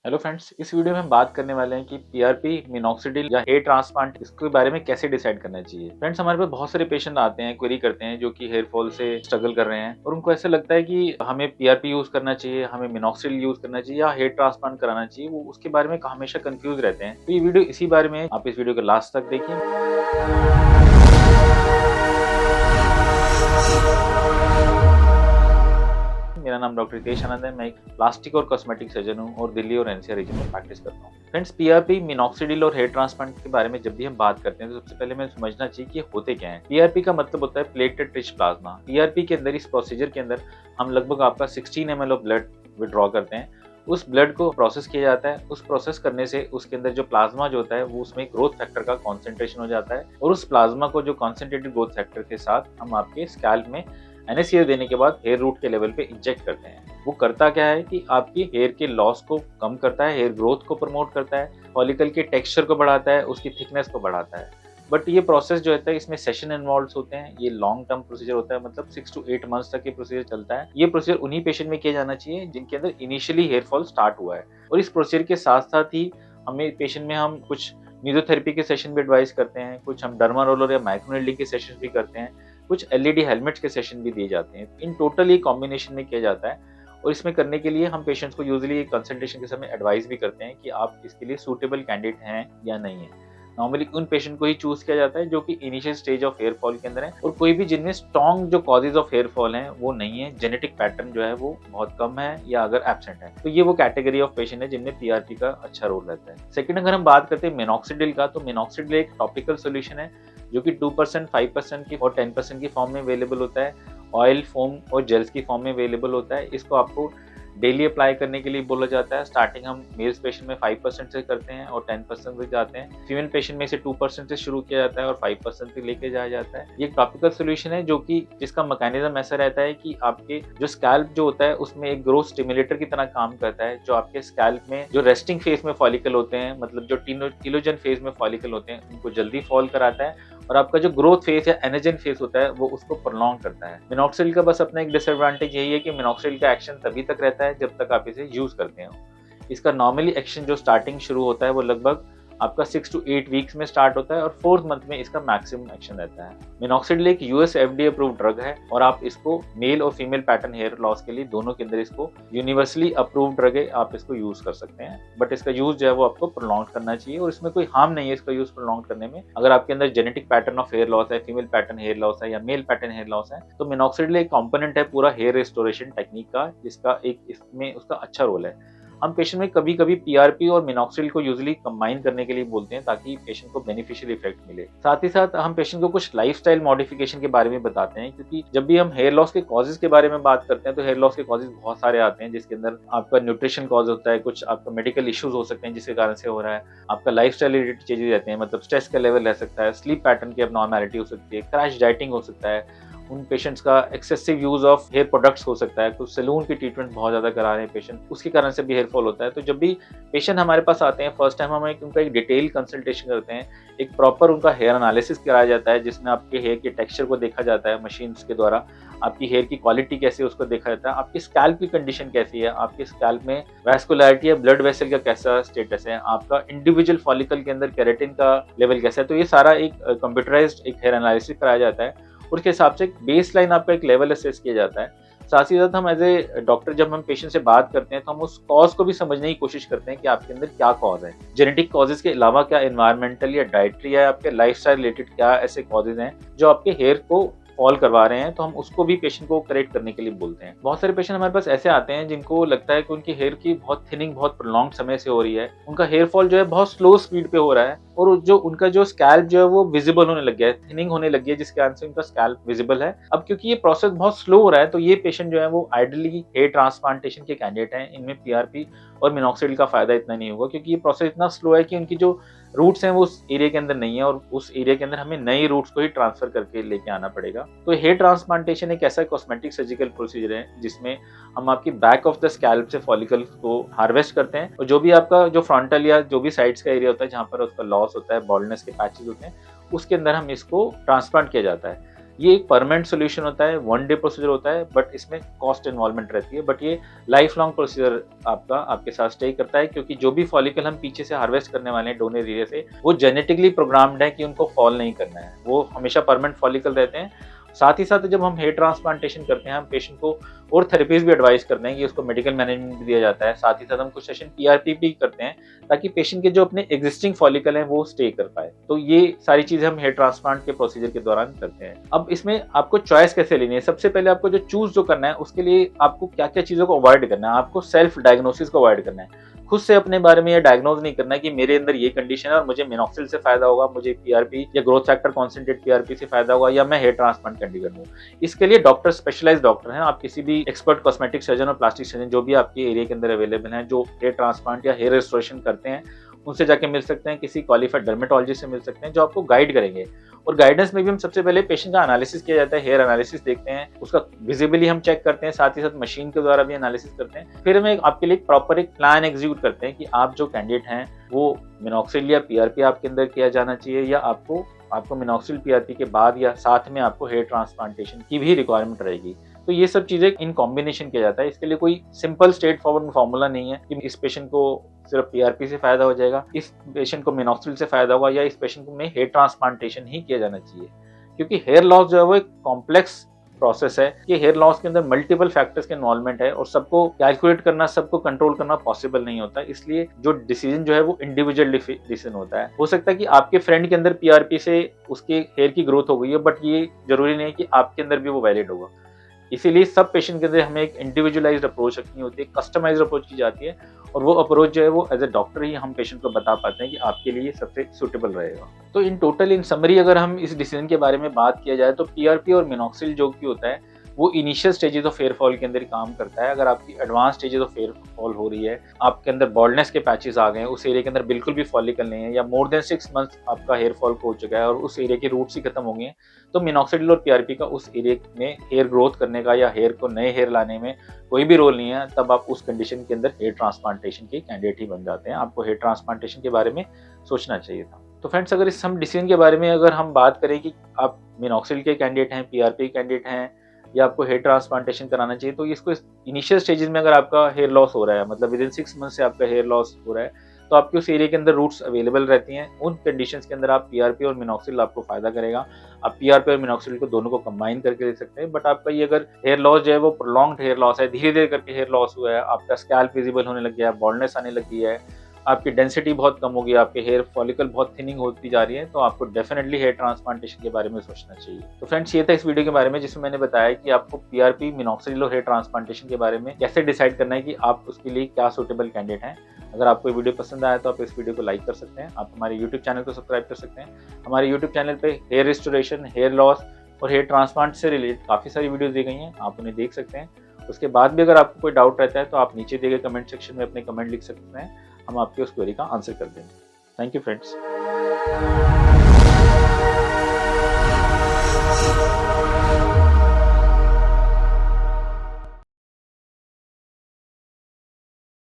Hello friends, इस video में हम बात करने वाले हैं कि पीआरपी, मिनॉक्सिडिल या हेयर ट्रांसप्लांट इसके बारे में कैसे डिसाइड करना चाहिए। फ्रेंड्स, हमारे पास बहुत सारे पेशेंट आते हैं, क्वेरी करते हैं जो कि हेयर फॉल से स्ट्रगल कर रहे हैं और उनको ऐसा लगता है कि हमें पीआरपी यूज करना चाहिए, हमें मिनॉक्सिडिल यूज करना चाहिए या हेयर ट्रांसप्लांट कराना चाहिए। वो उसके बारे में हमेशा कंफ्यूज रहते हैं। तो ये वीडियो इसी बारे में, आप इस वीडियो को लास्ट तक देखिए। मेरा नाम डॉक्टर रितेश आनंद है। मैं एक प्लास्टिक और कॉस्मेटिक सर्जन हूँ और दिल्ली और एनसीआर रीजन में प्रैक्टिस करता हूँ। फ्रेंड्स, पीआरपी, मिनॉक्सिडिल और हेयर ट्रांसप्लांट के बारे में जब भी हम बात करते हैं तो सबसे पहले हमें समझना चाहिए कि होते क्या है। पीआरपी का मतलब होता है प्लेटेड रिच प्लाज्मा। पीआरपी के अंदर, इस प्रोसीजर के अंदर हम लगभग आपका 16 ml ऑफ ब्लड विड्रॉ करते हैं। उस ब्लड को प्रोसेस किया जाता है। उस प्रोसेस करने से उसके अंदर जो प्लाज्मा जो होता है वो उसमें ग्रोथ फैक्टर का कॉन्सेंट्रेशन हो जाता है और उस प्लाज्मा को जो कॉन्सेंट्रेटेड ग्रोथ फैक्टर के साथ हम आपके स्कैल्प में एनेस्थीसिया देने के बाद हेयर रूट के लेवल पे इंजेक्ट करते हैं। वो करता क्या है कि आपकी हेयर के लॉस को कम करता है, हेयर ग्रोथ को प्रमोट करता है, फॉलिकल के टेक्सचर को बढ़ाता है, उसकी थिकनेस को बढ़ाता है। बट ये प्रोसेस जो होता है इसमें सेशन इन्वॉल्व होते हैं। ये लॉन्ग टर्म प्रोसीजर होता है, मतलब 6 to 8 मंथ्स तक ये प्रोसीजर चलता है। ये प्रोसीजर उन्हीं पेशेंट में किया जाना चाहिए जिनके अंदर इनिशियली हेयर फॉल स्टार्ट हुआ है। और इस प्रोसीजर के साथ साथ ही हमें पेशेंट में हम कुछ मेसोथेरेपी के सेशन भी एडवाइस करते हैं, कुछ हम डर्मा रोलर या माइक्रोनेडलिंग के सेशन भी करते हैं, कुछ एलईडी हेलमेट्स के सेशन भी दिए जाते हैं। इन टोटल ये कॉम्बिनेशन में किया जाता है और इसमें करने के लिए हम पेशेंट्स को यूजुअली कंसल्टेशन के समय एडवाइस भी करते हैं कि आप इसके लिए सूटेबल कैंडिडेट हैं या नहीं है। नॉर्मली उन पेशेंट को ही चूज किया जाता है जो कि initial stage of hair fall के अंदर है और कोई भी जिनमें स्ट्रॉन्ग जो कॉजेज ऑफ हेयर फॉल हैं वो नहीं है, जेनेटिक पैटर्न जो है वो बहुत कम है या अगर एब्सेंट है, तो ये वो कैटेगरी ऑफ पेशेंट है जिनमें पीआरपी का अच्छा रोल रहता है। सेकंड, अगर हम बात करते हैं मिनॉक्सिडिल का, तो मिनॉक्सिडिल एक टॉपिकल सोल्यूशन है जो कि 2%, 5% की और 10% की फॉर्म में अवेलेबल होता है। ऑयल, फोम और जेल्स की फॉर्म में अवेलेबल होता है। इसको आपको डेली अप्लाई करने के लिए बोला जाता है। स्टार्टिंग हम मेल्स पेशेंट में 5% से करते हैं और 10% तक जाते हैं। फीमेल पेशेंट में से 2% से शुरू किया जाता है और 5% तक लेके जाया जाता है। ये टॉपिकल सोल्यूशन है जो कि जिसका मैकेनिज्म ऐसा रहता है कि आपके जो स्कैल्प जो होता है उसमें एक ग्रोथ स्टिमुलेटर की तरह काम करता है, जो आपके स्कैल्प में जो रेस्टिंग फेज में फॉलिकल होते हैं, मतलब जो टीलोजन फेज में फॉलिकल होते हैं, उनको जल्दी फॉल कराता है और आपका जो ग्रोथ फेज या एनर्जन फेज होता है वो उसको प्रोलॉन्ग करता है। मिनॉक्सिडिल का बस अपना एक डिसएडवांटेज यही है कि मिनॉक्सिडिल का एक्शन तभी तक रहता है जब तक आप इसे यूज करते हो। इसका नॉर्मली एक्शन जो स्टार्टिंग शुरू होता है वो लगभग आपका 6 to 8 वीक्स में स्टार्ट होता है और 4th मंथ में इसका मैक्सिमम एक्शन रहता है। मिनॉक्सिडिल एक यूएस एफडीए अप्रूव्ड ड्रग है और आप इसको मेल और फीमेल पैटर्न हेयर लॉस के लिए दोनों के अंदर इसको यूनिवर्सली अप्रूव्ड ड्रग है, आप इसको यूज कर सकते हैं। बट इसका यूज जो है वो आपको प्रोलॉन्ग करना चाहिए और इसमें कोई हार्म नहीं है इसका यूज प्रोलॉन्ग करने में। अगर आपके अंदर genetic pattern of hair loss है, फीमेल पैटर्न हेयर लॉस है या मेल पैटर्न हेयर लॉस है, तो मिनॉक्सिडिल एक कॉम्पोनेंट है पूरा हेयर रिस्टोरेशन टेक्निक का, जिसका एक इसमें उसका अच्छा रोल है। हम पेशेंट में कभी कभी पीआरपी और मिनॉक्सिडिल को यूजुअली कंबाइन करने के लिए बोलते हैं ताकि पेशेंट को बेनिफिशियल इफेक्ट मिले। साथ ही साथ हम पेशेंट को कुछ लाइफस्टाइल मॉडिफिकेशन के बारे में बताते हैं, क्योंकि जब भी हम हेयर लॉस के कॉजेज के बारे में बात करते हैं तो हेयर लॉस के कॉजेज बहुत सारे आते हैं, जिसके अंदर आपका न्यूट्रिशन कॉज होता है, कुछ आपका मेडिकल इश्यूज हो सकते हैं जिसके कारण से हो रहा है, आपका लाइफस्टाइल रिलेटेड चेंजेस रहते हैं, मतलब स्ट्रेस का लेवल रह सकता है, स्लीप पैटर्न की अबनॉर्मैलिटी हो सकती है, क्रैश डाइटिंग हो सकता है, उन पेशेंट्स का excessive use of hair products हो सकता है, कुछ सैलून की ट्रीटमेंट बहुत ज्यादा करा रहे हैं पेशेंट, उसके कारण से भी हेयर फॉल होता है। तो जब भी पेशेंट हमारे पास आते हैं फर्स्ट टाइम हम उनका एक डिटेल कंसल्टेशन करते हैं, एक प्रॉपर उनका हेयर एनालिसिस कराया जाता है जिसमें आपके हेयर के टेक्सचर को देखा जाता है मशीन्स के द्वारा, आपकी हेयर की क्वालिटी कैसी है उसको देखा जाता है, आपकी स्कैल्प की कंडीशन कैसी है, आपके स्कैल्प में वैस्कुलरिटी या ब्लड वेसल का कैसा स्टेटस है, आपका इंडिविजुअल फॉलिकल के अंदर केराटिन का लेवल कैसा है। तो ये सारा एक कंप्यूटराइज्ड एक हेयर एनालिसिस कराया जाता है और उसके हिसाब से बेस लाइन आपका एक लेवल असेस किया जाता है। साथ ही साथ हम एज ए डॉक्टर जब हम पेशेंट से बात करते हैं तो हम उस कॉज को भी समझने की कोशिश करते हैं कि आपके अंदर क्या कॉज है। जेनेटिक कॉजेज के अलावा क्या एनवायरमेंटल या डाइटरी या आपके लाइफस्टाइल रिलेटेड क्या ऐसे कॉजेज हैं जो आपके हेयर को फॉल करवा रहे हैं, तो हम उसको भी पेशेंट को करेक्ट करने के लिए बोलते हैं। बहुत सारे पेशेंट हमारे पास ऐसे आते हैं जिनको लगता है कि उनकी हेयर की बहुत थिनिंग बहुत प्रोलॉन्ग समय से हो रही है, उनका हेयर फॉल जो है बहुत स्लो स्पीड पे हो रहा है और जो उनका जो स्कैल्प जो है वो विजिबल होने लग गया है, थिनिंग होने लगी है जिसके कारण से उनका स्कैल्प विजिबल है। अब क्योंकि ये प्रोसेस बहुत स्लो हो रहा है तो ये पेशेंट जो है वो आइडियली हेयर ट्रांसप्लांटेशन के कैंडिडेट हैं। इनमें पीआरपी और मिनॉक्सिडिल का फायदा इतना नहीं होगा क्योंकि ये प्रोसेस इतना स्लो है कि उनकी जो रूट्स हैं वो उस एरिया के अंदर नहीं है और उस एरिया के अंदर हमें नई रूट्स को ही ट्रांसफर करके लेके आना पड़ेगा। तो हेयर ट्रांसप्लांटेशन एक ऐसा कॉस्मेटिक सर्जिकल प्रोसीजर है जिसमें हम आपकी बैक ऑफ द स्कैल्प से फॉलिकल को हार्वेस्ट करते हैं और जो भी आपका जो फ्रंटल या जो भी साइड्स का एरिया होता है जहाँ पर उसका लॉस होता है, बॉल्डनेस के पैचेस होते हैं, उसके अंदर हम इसको ट्रांसप्लांट किया जाता है। ये एक परमानेंट सोल्यूशन होता है, 1 डे प्रोसीजर होता है, बट इसमें कॉस्ट इन्वॉल्वमेंट रहती है, बट ये लाइफ लॉन्ग प्रोसीजर आपका आपके साथ स्टे करता है, क्योंकि जो भी फॉलिकल हम पीछे से हार्वेस्ट करने वाले हैं डोनर एरिया से, वो जेनेटिकली प्रोग्राम्ड है कि उनको फॉल नहीं करना है, वो हमेशा परमानेंट फॉलिकल रहते हैं। साथ ही साथ जब हम हेयर ट्रांसप्लांटेशन करते हैं, हम पेशेंट को और थेरेपीज भी एडवाइस करते हैं कि उसको मेडिकल मैनेजमेंट भी दिया जाता है। साथ ही साथ हम कुछ सेशन पीआरपी भी करते हैं ताकि पेशेंट के जो अपने एग्जिस्टिंग फॉलिकल हैं वो स्टे कर पाए। तो ये सारी चीजें हम हेयर ट्रांसप्लांट के प्रोसीजर के दौरान करते हैं। अब इसमें आपको चॉइस कैसे लेनी है? सबसे पहले आपको जो चूज जो करना है उसके लिए आपको क्या क्या चीजों को अवॉइड करना है। आपको सेल्फ डायग्नोसिस को अवॉइड करना है। खुद से अपने बारे में ये डायग्नोज नहीं करना है कि मेरे अंदर ये कंडीशन है और मुझे मिनॉक्सिल से फायदा होगा, मुझे पीआरपी या ग्रोथ फैक्टर कॉन्सेंट्रेट पीआरपी से फायदा होगा, या मैं हेयर ट्रांसप्लांट कैंडिडेट हूँ। इसके लिए डॉक्टर, स्पेशलाइज्ड डॉक्टर हैं, आप किसी भी एक्सपर्ट कॉस्मेटिक सर्जन और प्लास्टिक सर्जन जो भी आपके एरिया के अंदर अवेलेबल हैं, जो हेयर ट्रांसप्लांट या हेयर रिस्टोरेशन करते हैं, उनसे जाके मिल सकते हैं। किसी क्वालिफाइड डर्मेटोलॉजिस्ट से मिल सकते हैं जो आपको गाइड करेंगे। और गाइडेंस में भी हम सबसे पहले पेशेंट का एनालिसिस किया जाता है, हेयर एनालिसिस देखते हैं, उसका विजिबली हम चेक करते हैं, साथ ही साथ मशीन के द्वारा भी एनालिसिस करते हैं। फिर हम आपके लिए प्रॉपर एक प्लान एग्जीक्यूट करते हैं कि आप जो कैंडिडेट हैं वो मिनॉक्सिल या पीआरपी आपके अंदर किया जाना चाहिए, या आपको मिनॉक्सिल पीआरपी के बाद या साथ में आपको हेयर ट्रांसप्लांटेशन की भी रिक्वायरमेंट रहेगी। तो ये सब चीजें इन कॉम्बिनेशन किया जाता है। इसके लिए कोई सिंपल स्ट्रेट फॉरवर्ड फॉर्मूला नहीं है कि इस पेशेंट को सिर्फ पीआरपी से फायदा हो जाएगा, इस पेशेंट को मिनॉक्सिल से फायदा होगा, या इस पेशेंट को में हेयर ट्रांसप्लांटेशन ही किया जाना चाहिए। क्योंकि हेयर लॉस जो है वो एक कॉम्प्लेक्स प्रोसेस है कि हेयर लॉस के अंदर मल्टीपल फैक्टर्स के इन्वॉल्वमेंट है और सबको कैलकुलेट करना, सबको कंट्रोल करना पॉसिबल नहीं होता। इसलिए जो डिसीजन जो है वो इंडिविजुअल डिसीजन होता है। हो सकता है कि आपके फ्रेंड के अंदर पीआरपी से उसके हेयर की ग्रोथ हो गई है, बट ये जरूरी नहीं है कि आपके अंदर भी वो वैलिड होगा। इसीलिए सब पेशेंट के अंदर हमें एक इंडिविजुअलाइज्ड अप्रोच रखनी होती है, कस्टमाइज्ड अप्रोच की जाती है, और वो अप्रोच जो है वो एज ए डॉक्टर ही हम पेशेंट को बता पाते हैं कि आपके लिए सबसे सुटेबल रहेगा। तो इन टोटल, इन समरी अगर हम इस डिसीजन के बारे में बात किया जाए तो पीआरपी और मिनॉक्सिल जो कि होता है वो initial stages of hair fall के अंदर काम करता है। अगर आपकी advance stages of hair fall हो रही है, आपके अंदर बॉल्डनेस के पैचेस आ गए हैं, उस एरिया के अंदर बिल्कुल भी फॉलिकल नहीं है, या मोर देन 6 मंथ्स आपका हेयर फॉल हो चुका है और उस एरिया की रूट्स ही खत्म हो गई हैं, तो मिनॉक्सिडिल और पीआरपी का उस एरिया में हेयर ग्रोथ करने का या हेयर को नए हेयर लाने में कोई भी रोल नहीं है। तब आप उस कंडीशन के अंदर हेयर ट्रांसप्लांटेशन के कैंडिडेट ही बन जाते हैं। आपको हेयर ट्रांसप्लांटेशन के बारे में सोचना चाहिए था। तो फ्रेंड्स, अगर इस हम डिसीजन के बारे में अगर हम बात करें कि आप मिनॉक्सिल के कैंडिडेट हैं, पीआरपी कैंडिडेट हैं, या आपको हेयर ट्रांसप्लांटेशन कराना चाहिए, तो इसको इनिशियल स्टेजेस में अगर आपका हेयर लॉस हो रहा है, मतलब विद इन 6 मंथ से आपका हेयर लॉस हो रहा है, तो आपके उस एरिया के अंदर रूट्स अवेलेबल रहती हैं। उन कंडीशंस के अंदर आप पीआरपी और मिनॉक्सिल आपको फायदा करेगा। आप पीआरपी और मिनॉक्सिल को दोनों को कंबाइन करके ले सकते हैं। बट आपका ये अगर हेयर लॉस जो है वो प्रोलॉन्ग्ड हेयर लॉस है, धीरे धीरे करके हेयर लॉस हुआ है, आपका स्कैल्प विजिबल होने लग गया है, बॉल्डनेस आने लगी है, आपकी डेंसिटी बहुत कम होगी, आपके हेयर फॉलिकल बहुत थिनिंग होती जा रही है, तो आपको डेफिनेटली हेयर ट्रांसप्लांटेशन के बारे में सोचना चाहिए। तो फ्रेंड्स, ये था इस वीडियो के बारे में जिसमें मैंने बताया कि आपको पीआरपी, मिनॉक्सिल और हेयर ट्रांसप्लांटेशन के बारे में कैसे डिसाइड करना है कि आप उसके लिए क्या सूटेबल कैंडिडेट हैं। अगर आपको वीडियो पसंद आया तो आप इस वीडियो को लाइक कर सकते हैं। आप हमारे यूट्यूब चैनल को सब्सक्राइब कर सकते हैं। हमारे यूट्यूब चैनल पे हेयर रिस्टोरेशन, हेयर लॉस और हेयर ट्रांसप्लांट से रिलेटेड काफ़ी सारी वीडियोस दी गई हैं, आप उन्हें देख सकते हैं। उसके बाद भी अगर आपको कोई डाउट रहता है तो आप नीचे दिए गए कमेंट सेक्शन में अपने कमेंट लिख सकते हैं, हम आपके उस क्वेरी का आंसर कर देंगे। Thank you friends.